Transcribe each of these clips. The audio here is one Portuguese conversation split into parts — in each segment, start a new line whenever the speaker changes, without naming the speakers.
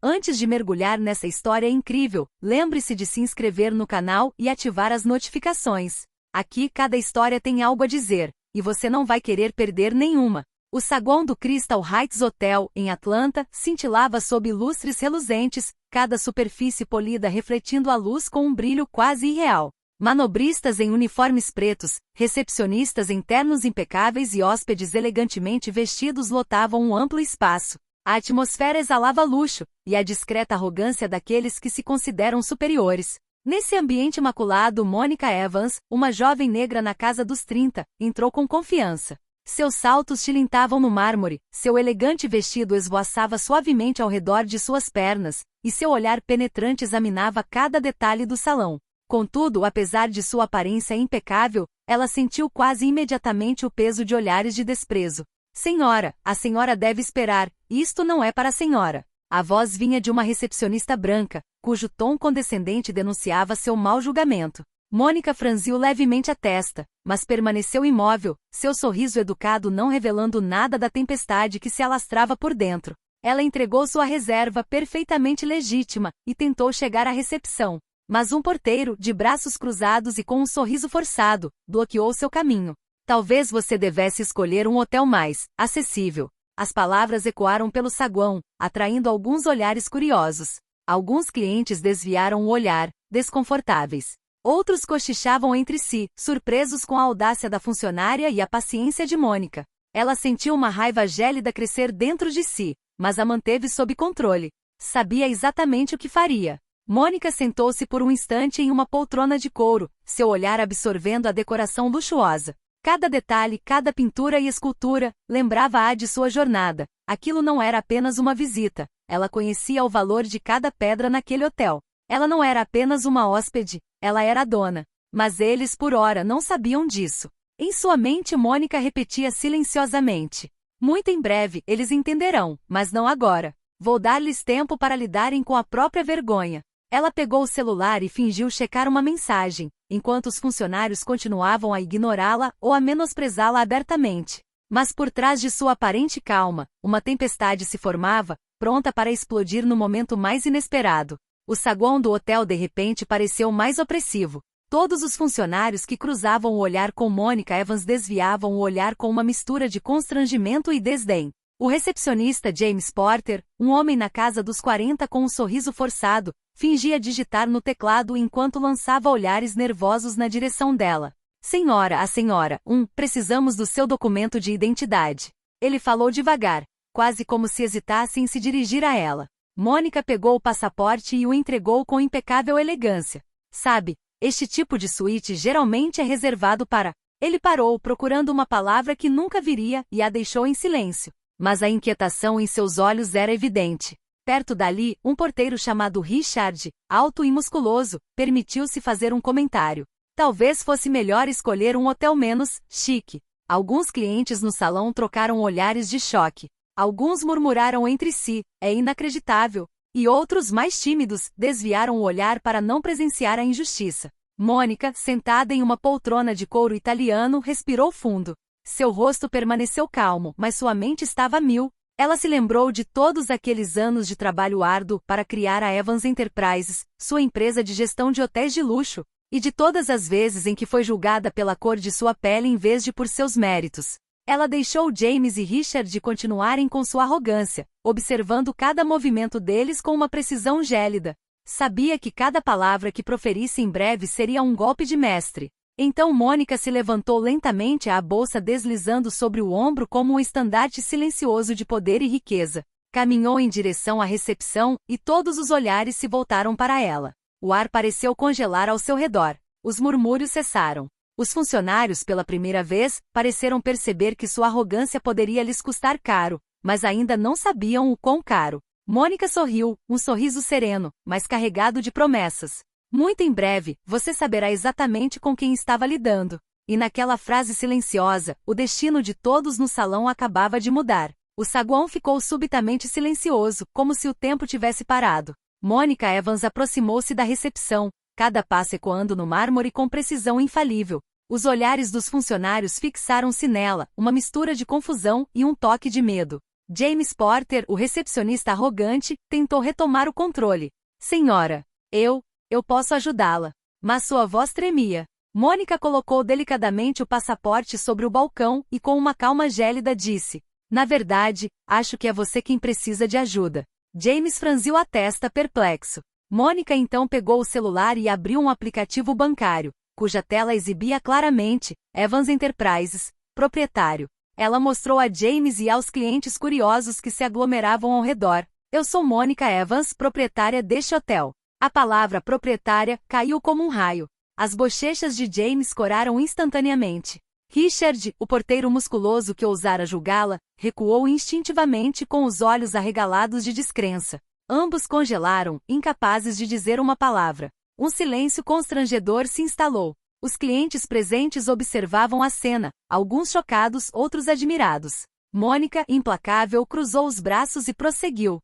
Antes de mergulhar nessa história incrível, lembre-se de se inscrever no canal e ativar as notificações. Aqui cada história tem algo a dizer, e você não vai querer perder nenhuma. O saguão do Crystal Heights Hotel, em Atlanta, cintilava sob lustres reluzentes, cada superfície polida refletindo a luz com um brilho quase irreal. Manobristas em uniformes pretos, recepcionistas em ternos impecáveis e hóspedes elegantemente vestidos lotavam um amplo espaço. A atmosfera exalava luxo, e a discreta arrogância daqueles que se consideram superiores. Nesse ambiente imaculado, Monica Evans, uma jovem negra na casa dos 30, entrou com confiança. Seus saltos tilintavam no mármore, seu elegante vestido esvoaçava suavemente ao redor de suas pernas, e seu olhar penetrante examinava cada detalhe do salão. Contudo, apesar de sua aparência impecável, ela sentiu quase imediatamente o peso de olhares de desprezo. Senhora, a senhora deve esperar, isto não é para a senhora. A voz vinha de uma recepcionista branca, cujo tom condescendente denunciava seu mau julgamento. Mônica franziu levemente a testa, mas permaneceu imóvel, seu sorriso educado não revelando nada da tempestade que se alastrava por dentro. Ela entregou sua reserva perfeitamente legítima, e tentou chegar à recepção. Mas um porteiro, de braços cruzados e com um sorriso forçado, bloqueou seu caminho. Talvez você devesse escolher um hotel mais acessível. As palavras ecoaram pelo saguão, atraindo alguns olhares curiosos. Alguns clientes desviaram o olhar, desconfortáveis. Outros cochichavam entre si, surpresos com a audácia da funcionária e a paciência de Mônica. Ela sentiu uma raiva gélida crescer dentro de si, mas a manteve sob controle. Sabia exatamente o que faria. Mônica sentou-se por um instante em uma poltrona de couro, seu olhar absorvendo a decoração luxuosa. Cada detalhe, cada pintura e escultura, lembrava-a de sua jornada. Aquilo não era apenas uma visita. Ela conhecia o valor de cada pedra naquele hotel. Ela não era apenas uma hóspede, ela era a dona. Mas eles, por ora, não sabiam disso. Em sua mente, Mônica repetia silenciosamente. Muito em breve, eles entenderão, mas não agora. Vou dar-lhes tempo para lidarem com a própria vergonha. Ela pegou o celular e fingiu checar uma mensagem, enquanto os funcionários continuavam a ignorá-la ou a menosprezá-la abertamente. Mas por trás de sua aparente calma, uma tempestade se formava, pronta para explodir no momento mais inesperado. O saguão do hotel de repente pareceu mais opressivo. Todos os funcionários que cruzavam o olhar com Monica Evans desviavam o olhar com uma mistura de constrangimento e desdém. O recepcionista James Porter, um homem na casa dos 40 com um sorriso forçado, fingia digitar no teclado enquanto lançava olhares nervosos na direção dela. Senhora, a senhora, precisamos do seu documento de identidade. Ele falou devagar, quase como se hesitasse em se dirigir a ela. Mônica pegou o passaporte e o entregou com impecável elegância. Sabe, este tipo de suíte geralmente é reservado para... Ele parou, procurando uma palavra que nunca viria, e a deixou em silêncio. Mas a inquietação em seus olhos era evidente. Perto dali, um porteiro chamado Richard, alto e musculoso, permitiu-se fazer um comentário. Talvez fosse melhor escolher um hotel menos chique. Alguns clientes no salão trocaram olhares de choque. Alguns murmuraram entre si, é inacreditável. E outros, mais tímidos, desviaram o olhar para não presenciar a injustiça. Mônica, sentada em uma poltrona de couro italiano, respirou fundo. Seu rosto permaneceu calmo, mas sua mente estava a mil. Ela se lembrou de todos aqueles anos de trabalho árduo para criar a Evans Enterprises, sua empresa de gestão de hotéis de luxo, e de todas as vezes em que foi julgada pela cor de sua pele em vez de por seus méritos. Ela deixou James e Richard continuarem com sua arrogância, observando cada movimento deles com uma precisão gélida. Sabia que cada palavra que proferisse em breve seria um golpe de mestre. Então Mônica se levantou lentamente, a bolsa deslizando sobre o ombro como um estandarte silencioso de poder e riqueza. Caminhou em direção à recepção, e todos os olhares se voltaram para ela. O ar pareceu congelar ao seu redor. Os murmúrios cessaram. Os funcionários, pela primeira vez, pareceram perceber que sua arrogância poderia lhes custar caro, mas ainda não sabiam o quão caro. Mônica sorriu, um sorriso sereno, mas carregado de promessas. Muito em breve, você saberá exatamente com quem estava lidando. E naquela frase silenciosa, o destino de todos no salão acabava de mudar. O saguão ficou subitamente silencioso, como se o tempo tivesse parado. Monica Evans aproximou-se da recepção, cada passo ecoando no mármore com precisão infalível. Os olhares dos funcionários fixaram-se nela, uma mistura de confusão e um toque de medo. James Porter, o recepcionista arrogante, tentou retomar o controle. Senhora, eu posso ajudá-la. Mas sua voz tremia. Mônica colocou delicadamente o passaporte sobre o balcão e com uma calma gélida disse: na verdade, acho que é você quem precisa de ajuda. James franziu a testa perplexo. Mônica então pegou o celular e abriu um aplicativo bancário, cuja tela exibia claramente Evans Enterprises, proprietário. Ela mostrou a James e aos clientes curiosos que se aglomeravam ao redor. Eu sou Mônica Evans, proprietária deste hotel. A palavra proprietária caiu como um raio. As bochechas de James coraram instantaneamente. Richard, o porteiro musculoso que ousara julgá-la, recuou instintivamente com os olhos arregalados de descrença. Ambos congelaram, incapazes de dizer uma palavra. Um silêncio constrangedor se instalou. Os clientes presentes observavam a cena, alguns chocados, outros admirados. Mônica, implacável, cruzou os braços e prosseguiu.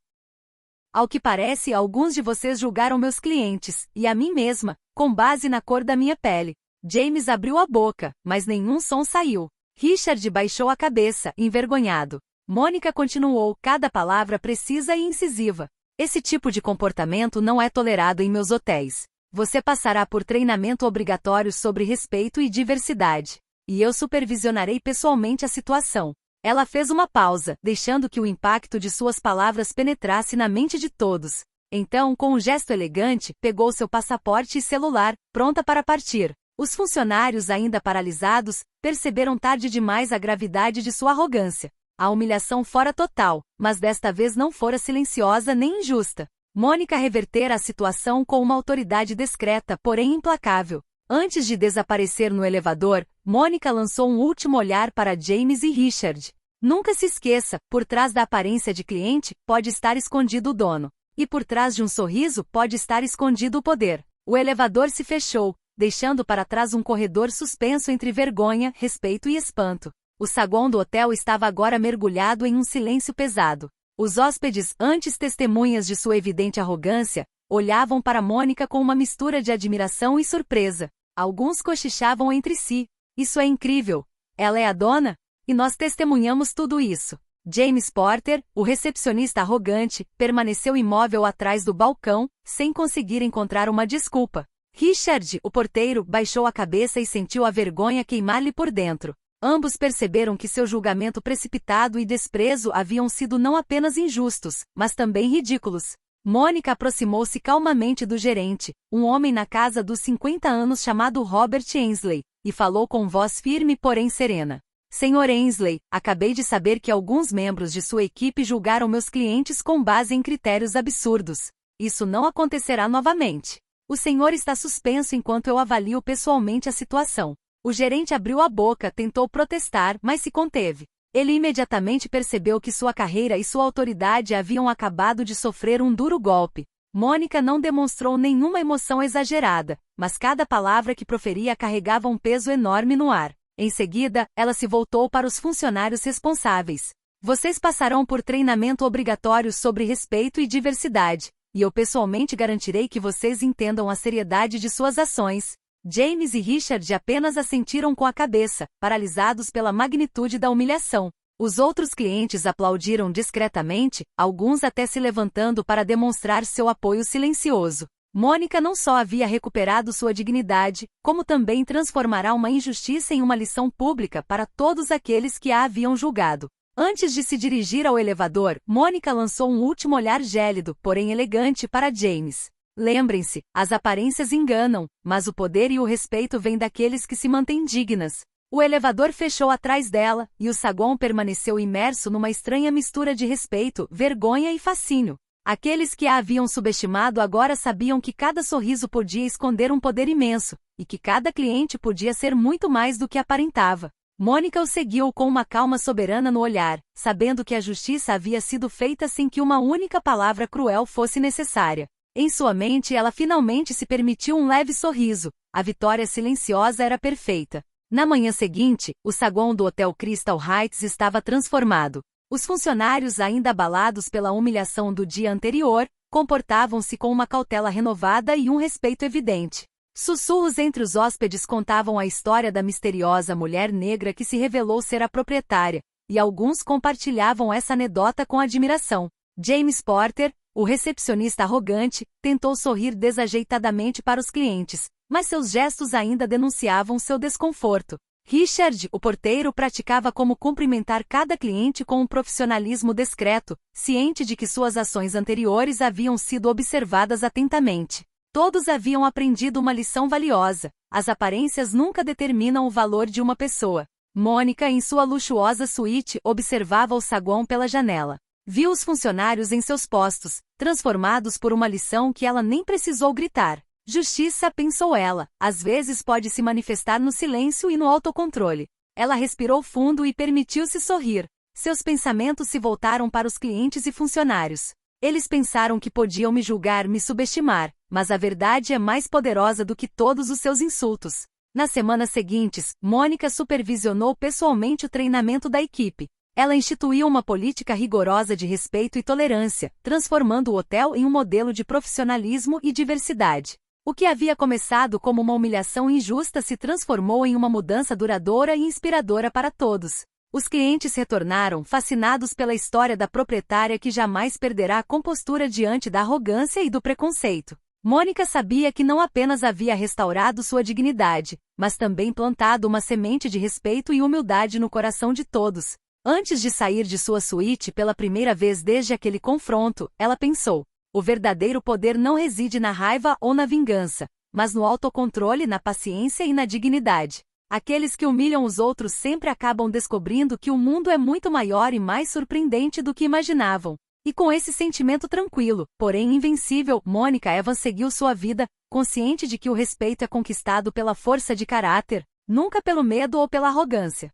Ao que parece, alguns de vocês julgaram meus clientes, e a mim mesma, com base na cor da minha pele. James abriu a boca, mas nenhum som saiu. Richard baixou a cabeça, envergonhado. Mônica continuou, cada palavra precisa e incisiva. Esse tipo de comportamento não é tolerado em meus hotéis. Você passará por treinamento obrigatório sobre respeito e diversidade. E eu supervisionarei pessoalmente a situação. Ela fez uma pausa, deixando que o impacto de suas palavras penetrasse na mente de todos. Então, com um gesto elegante, pegou seu passaporte e celular, pronta para partir. Os funcionários, ainda paralisados, perceberam tarde demais a gravidade de sua arrogância. A humilhação fora total, mas desta vez não fora silenciosa nem injusta. Mônica revertera a situação com uma autoridade discreta, porém implacável. Antes de desaparecer no elevador, Mônica lançou um último olhar para James e Richard. Nunca se esqueça, por trás da aparência de cliente, pode estar escondido o dono. E por trás de um sorriso pode estar escondido o poder. O elevador se fechou, deixando para trás um corredor suspenso entre vergonha, respeito e espanto. O saguão do hotel estava agora mergulhado em um silêncio pesado. Os hóspedes, antes testemunhas de sua evidente arrogância, olhavam para Mônica com uma mistura de admiração e surpresa. Alguns cochichavam entre si. Isso é incrível. Ela é a dona? E nós testemunhamos tudo isso. James Porter, o recepcionista arrogante, permaneceu imóvel atrás do balcão, sem conseguir encontrar uma desculpa. Richard, o porteiro, baixou a cabeça e sentiu a vergonha queimar-lhe por dentro. Ambos perceberam que seu julgamento precipitado e desprezo haviam sido não apenas injustos, mas também ridículos. Mônica aproximou-se calmamente do gerente, um homem na casa dos 50 anos chamado Robert Ainsley, e falou com voz firme porém serena. Senhor Ainsley, acabei de saber que alguns membros de sua equipe julgaram meus clientes com base em critérios absurdos. Isso não acontecerá novamente. O senhor está suspenso enquanto eu avalio pessoalmente a situação. O gerente abriu a boca, tentou protestar, mas se conteve. Ele imediatamente percebeu que sua carreira e sua autoridade haviam acabado de sofrer um duro golpe. Mônica não demonstrou nenhuma emoção exagerada, mas cada palavra que proferia carregava um peso enorme no ar. Em seguida, ela se voltou para os funcionários responsáveis. Vocês passarão por treinamento obrigatório sobre respeito e diversidade, e eu pessoalmente garantirei que vocês entendam a seriedade de suas ações. James e Richard apenas assentiram com a cabeça, paralisados pela magnitude da humilhação. Os outros clientes aplaudiram discretamente, alguns até se levantando para demonstrar seu apoio silencioso. Mônica não só havia recuperado sua dignidade, como também transformará uma injustiça em uma lição pública para todos aqueles que a haviam julgado. Antes de se dirigir ao elevador, Mônica lançou um último olhar gélido, porém elegante, para James. Lembrem-se, as aparências enganam, mas o poder e o respeito vêm daqueles que se mantêm dignas. O elevador fechou atrás dela, e o saguão permaneceu imerso numa estranha mistura de respeito, vergonha e fascínio. Aqueles que a haviam subestimado agora sabiam que cada sorriso podia esconder um poder imenso, e que cada cliente podia ser muito mais do que aparentava. Mônica o seguiu com uma calma soberana no olhar, sabendo que a justiça havia sido feita sem que uma única palavra cruel fosse necessária. Em sua mente ela finalmente se permitiu um leve sorriso. A vitória silenciosa era perfeita. Na manhã seguinte, o saguão do Hotel Crystal Heights estava transformado. Os funcionários, ainda abalados pela humilhação do dia anterior, comportavam-se com uma cautela renovada e um respeito evidente. Sussurros entre os hóspedes contavam a história da misteriosa mulher negra que se revelou ser a proprietária, e alguns compartilhavam essa anedota com admiração. James Porter, o recepcionista arrogante, tentou sorrir desajeitadamente para os clientes, mas seus gestos ainda denunciavam seu desconforto. Richard, o porteiro, praticava como cumprimentar cada cliente com um profissionalismo discreto, ciente de que suas ações anteriores haviam sido observadas atentamente. Todos haviam aprendido uma lição valiosa: as aparências nunca determinam o valor de uma pessoa. Mônica, em sua luxuosa suíte, observava o saguão pela janela. Viu os funcionários em seus postos, transformados por uma lição que ela nem precisou gritar. Justiça, pensou ela, às vezes pode se manifestar no silêncio e no autocontrole. Ela respirou fundo e permitiu-se sorrir. Seus pensamentos se voltaram para os clientes e funcionários. Eles pensaram que podiam me julgar, me subestimar, mas a verdade é mais poderosa do que todos os seus insultos. Nas semanas seguintes, Mônica supervisionou pessoalmente o treinamento da equipe. Ela instituiu uma política rigorosa de respeito e tolerância, transformando o hotel em um modelo de profissionalismo e diversidade. O que havia começado como uma humilhação injusta se transformou em uma mudança duradoura e inspiradora para todos. Os clientes retornaram, fascinados pela história da proprietária que jamais perderá a compostura diante da arrogância e do preconceito. Mônica sabia que não apenas havia restaurado sua dignidade, mas também plantado uma semente de respeito e humildade no coração de todos. Antes de sair de sua suíte pela primeira vez desde aquele confronto, ela pensou: o verdadeiro poder não reside na raiva ou na vingança, mas no autocontrole, na paciência e na dignidade. Aqueles que humilham os outros sempre acabam descobrindo que o mundo é muito maior e mais surpreendente do que imaginavam. E com esse sentimento tranquilo, porém invencível, Mônica Evans seguiu sua vida, consciente de que o respeito é conquistado pela força de caráter, nunca pelo medo ou pela arrogância.